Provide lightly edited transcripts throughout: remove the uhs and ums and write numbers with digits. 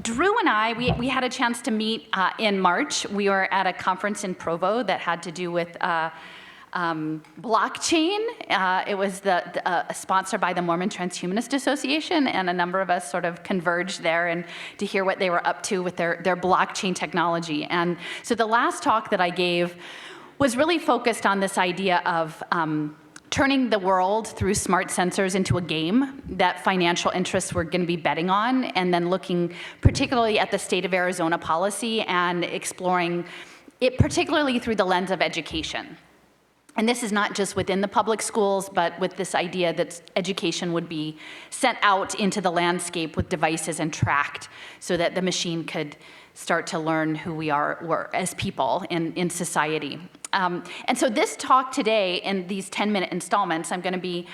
Drew and I, we had a chance to meet in March. We were at a conference in Provo that had to do with blockchain. It was sponsored by the Mormon Transhumanist Association, and a number of us sort of converged there and to hear what they were up to with their blockchain technology. And so the last talk that I gave was really focused on this idea of turning the world through smart sensors into a game that financial interests were going to be betting on, and then looking particularly at the state of Arizona policy and exploring it particularly through the lens of education. And this is not just within the public schools, but with this idea that education would be sent out into the landscape with devices and tracked so that the machine could start to learn who were as people in society. And so this talk today, in these 10-minute installments, I'm going to be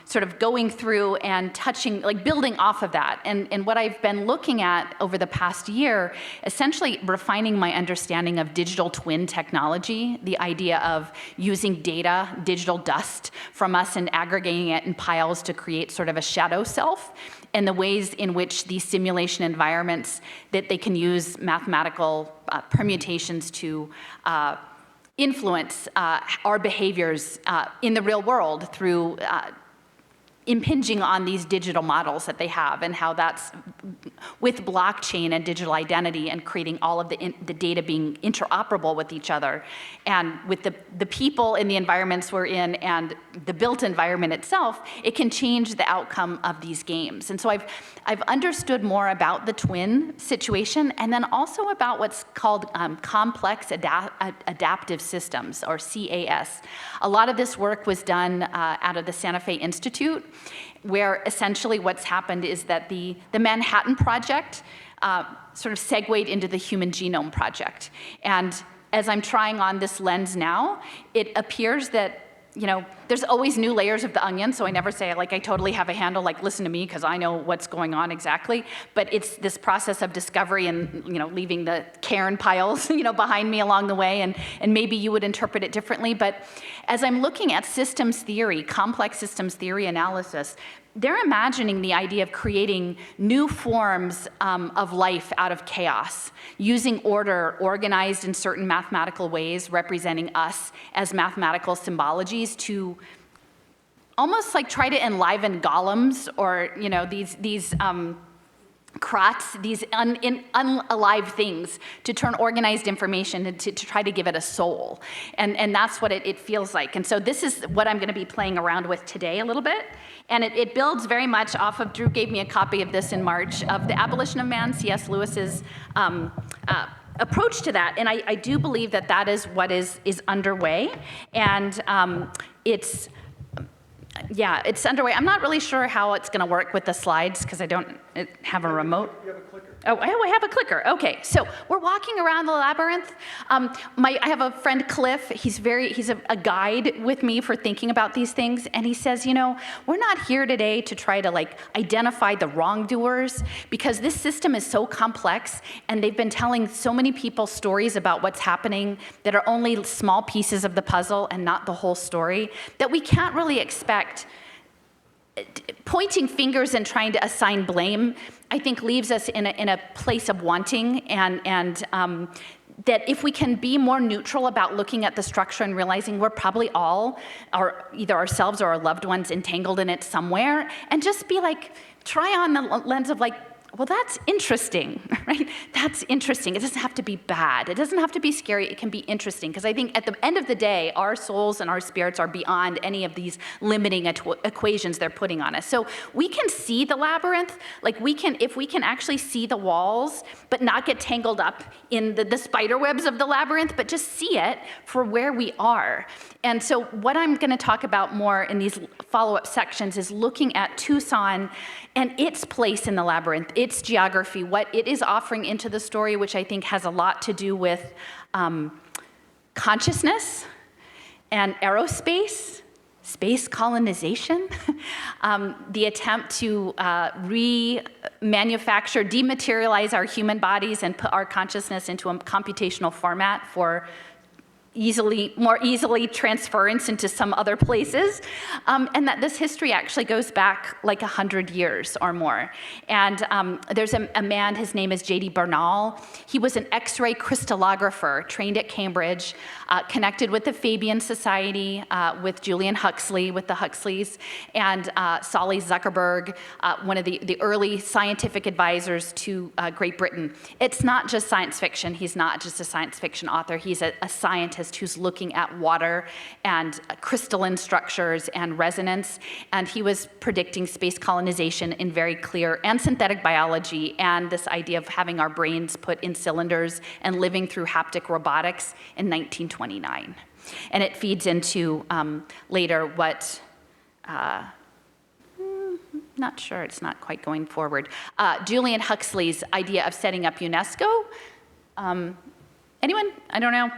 sort of going through and touching, like building off of that. And what I've been looking at over the past year, essentially refining my understanding of digital twin technology, the idea of using data, digital dust from us and aggregating it in piles to create sort of a shadow self, and the ways in which these simulation environments, that they can use mathematical permutations to influence our behaviors in the real world through impinging on these digital models that they have, and how that's with blockchain and digital identity and creating all of the data being interoperable with each other, and with the people in the environments we're in and the built environment itself, it can change the outcome of these games. And so I've understood more about the twin situation, and then also about what's called complex adaptive systems, or CAS. A lot of this work was done out of the Santa Fe Institute, where essentially what's happened is that the Manhattan Project sort of segued into the Human Genome Project. And as I'm trying on this lens now, it appears that, you know, there's always new layers of the onion, so I never say, like, I totally have a handle, like, listen to me, because I know what's going on exactly. But it's this process of discovery and, you know, leaving the cairn piles, you know, behind me along the way, and maybe you would interpret it differently. But as I'm looking at systems theory, complex systems theory analysis, they're imagining the idea of creating new forms of life out of chaos, using order organized in certain mathematical ways, representing us as mathematical symbologies to almost like try to enliven golems, or, you know, these crots, these unalive things, to turn organized information and to try to give it a soul. And that's what it feels like. And so this is what I'm going to be playing around with today a little bit. And it builds very much off of, Drew gave me a copy of this in March, of The Abolition of Man, C.S. Lewis's approach to that. And I do believe that that is what is underway. And it's underway. I'm not really sure how it's going to work with the slides, because I don't have a remote. You have a clicker. Oh, I have a clicker. Okay, so we're walking around the labyrinth. I have a friend, Cliff. He's a guide with me for thinking about these things, and he says, you know, we're not here today to try to like identify the wrongdoers, because this system is so complex, and they've been telling so many people stories about what's happening that are only small pieces of the puzzle and not the whole story, that we can't really expect. Pointing fingers and trying to assign blame, I think, leaves us in a place of wanting, and that if we can be more neutral about looking at the structure and realizing we're probably all, or either ourselves or our loved ones, entangled in it somewhere, and just be like, try on the lens of like, well, that's interesting, right? That's interesting. It doesn't have to be bad. It doesn't have to be scary. It can be interesting, because I think at the end of the day, our souls and our spirits are beyond any of these limiting equations they're putting on us. So we can see the labyrinth, like if we can actually see the walls, but not get tangled up in the spider webs of the labyrinth, but just see it for where we are. And so what I'm going to talk about more in these follow-up sections is looking at Tucson and its place in the labyrinth, its geography, what it is offering into the story, which I think has a lot to do with consciousness and aerospace, space colonization, the attempt to remanufacture, dematerialize our human bodies and put our consciousness into a computational format for more easily transference into some other places, and that this history actually goes back like 100 years or more. And there's a man, his name is J.D. Bernal. He was an X-ray crystallographer trained at Cambridge, connected with the Fabian Society, with Julian Huxley, with the Huxleys, and Solly Zuckerberg, one of the early scientific advisors to Great Britain. It's not just science fiction. He's not just a science fiction author. He's a scientist who's looking at water and crystalline structures and resonance, and he was predicting space colonization in very clear, and synthetic biology, and this idea of having our brains put in cylinders and living through haptic robotics in 1929. And it feeds into later what, not sure, it's not quite going forward, Julian Huxley's idea of setting up UNESCO. Anyone? I don't know.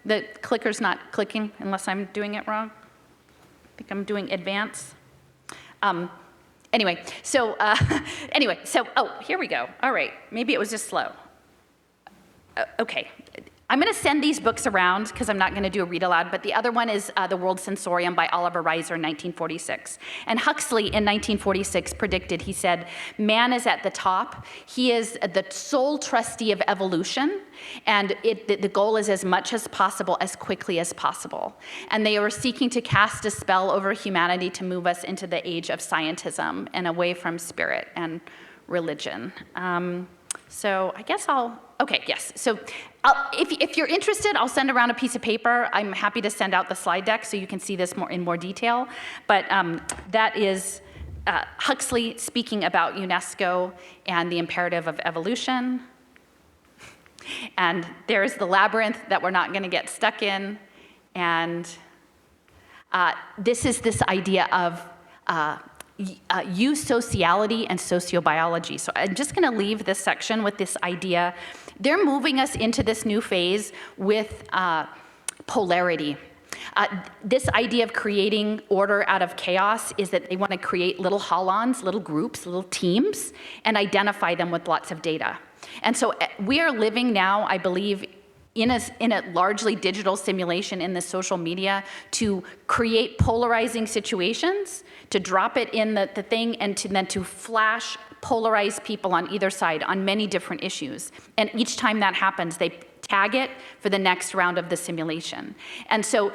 The clicker's not clicking unless I'm doing it wrong. I think I'm doing advance. Anyway, so oh, here we go. All right, maybe it was just slow. Okay. I'm going to send these books around because I'm not going to do a read aloud, but the other one is The World Sensorium by Oliver Reiser in 1946. And Huxley in 1946 predicted, he said, man is at the top. He is the sole trustee of evolution, and the goal is as much as possible, as quickly as possible. And they were seeking to cast a spell over humanity to move us into the age of scientism and away from spirit and religion. So I guess okay, yes. So if you're interested, I'll send around a piece of paper. I'm happy to send out the slide deck so you can see this in more detail. But that is Huxley speaking about UNESCO and the imperative of evolution. And there's the labyrinth that we're not going to get stuck in. And this is this idea of eusociality and sociobiology. So I'm just going to leave this section with this idea. They're moving us into this new phase with polarity. This idea of creating order out of chaos is that they want to create little holons, little groups, little teams, and identify them with lots of data. And so we are living now, I believe, in a largely digital simulation in the social media to create polarizing situations, to drop it in the thing, and then to flash polarized people on either side on many different issues. And each time that happens, they tag it for the next round of the simulation. And so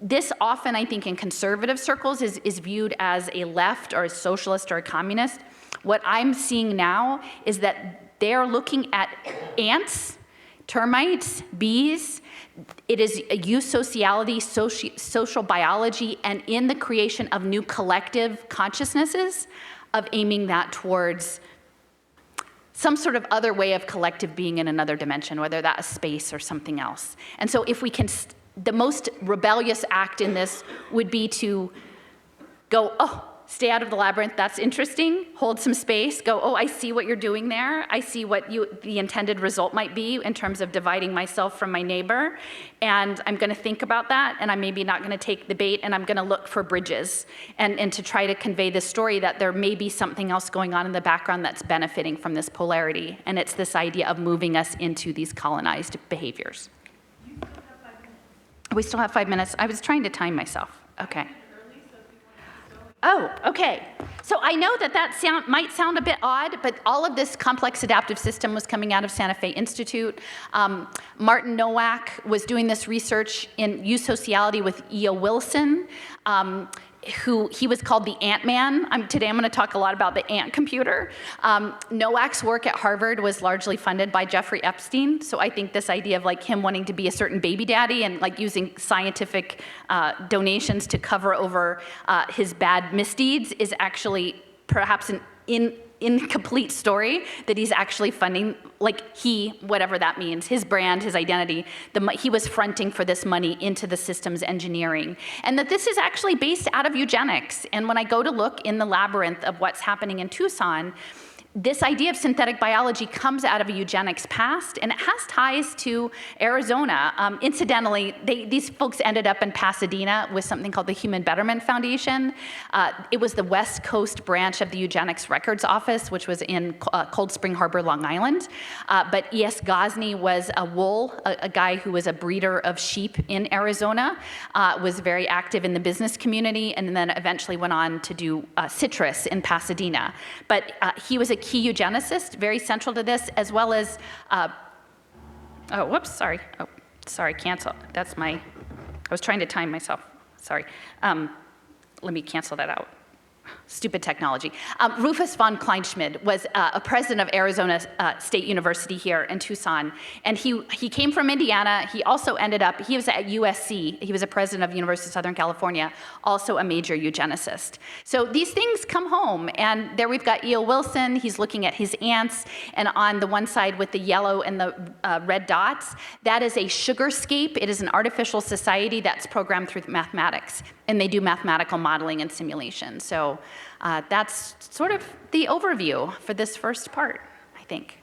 this often, I think, in conservative circles is viewed as a left or a socialist or a communist. What I'm seeing now is that they're looking at ants, termites, bees. It is a eusociality, social biology, and in the creation of new collective consciousnesses of aiming that towards some sort of other way of collective being in another dimension, whether that is space or something else. And so if we can, the most rebellious act in this would be to go, oh, stay out of the labyrinth, that's interesting, hold some space, go, oh, I see what you're doing there, I see what the intended result might be in terms of dividing myself from my neighbor, and I'm gonna think about that, and I'm maybe not gonna take the bait, and I'm gonna look for bridges, and to try to convey this story that there may be something else going on in the background that's benefiting from this polarity, and it's this idea of moving us into these colonized behaviors. You still have 5 minutes. We still have 5 minutes. I was trying to time myself. Okay. Oh, okay. So I know that might sound a bit odd, but all of this complex adaptive system was coming out of Santa Fe Institute. Martin Nowak was doing this research in eusociality with E.O. Wilson, who he was called the Ant-Man. Today I'm going to talk a lot about the ant computer. Nowak's work at Harvard was largely funded by Jeffrey Epstein, so I think this idea of like him wanting to be a certain baby daddy and like using scientific donations to cover over his bad misdeeds is actually perhaps an incomplete story that he's actually funding, like whatever that means, his brand, his identity, he was fronting for this money into the systems engineering. And that this is actually based out of eugenics. And when I go to look in the labyrinth of what's happening in Tucson, this idea of synthetic biology comes out of a eugenics past, and it has ties to Arizona. Incidentally, these folks ended up in Pasadena with something called the Human Betterment Foundation. It was the West Coast branch of the Eugenics Records Office, which was in Cold Spring Harbor, Long Island. But E.S. Gosney was a guy who was a breeder of sheep in Arizona, was very active in the business community, and then eventually went on to do citrus in Pasadena. But he was a key eugenicist, very central to this, as well as, cancel. I was trying to time myself, sorry. Let me cancel that out. Stupid technology. Rufus von Kleinschmidt was a president of Arizona State University here in Tucson, and he came from Indiana. He also ended up, he was at USC. He was a president of the University of Southern California, also a major eugenicist. So these things come home, and there we've got E.O. Wilson. He's looking at his ants, and on the one side with the yellow and the red dots, that is a sugarscape. It is an artificial society that's programmed through mathematics, and they do mathematical modeling and simulation. So that's sort of the overview for this first part, I think.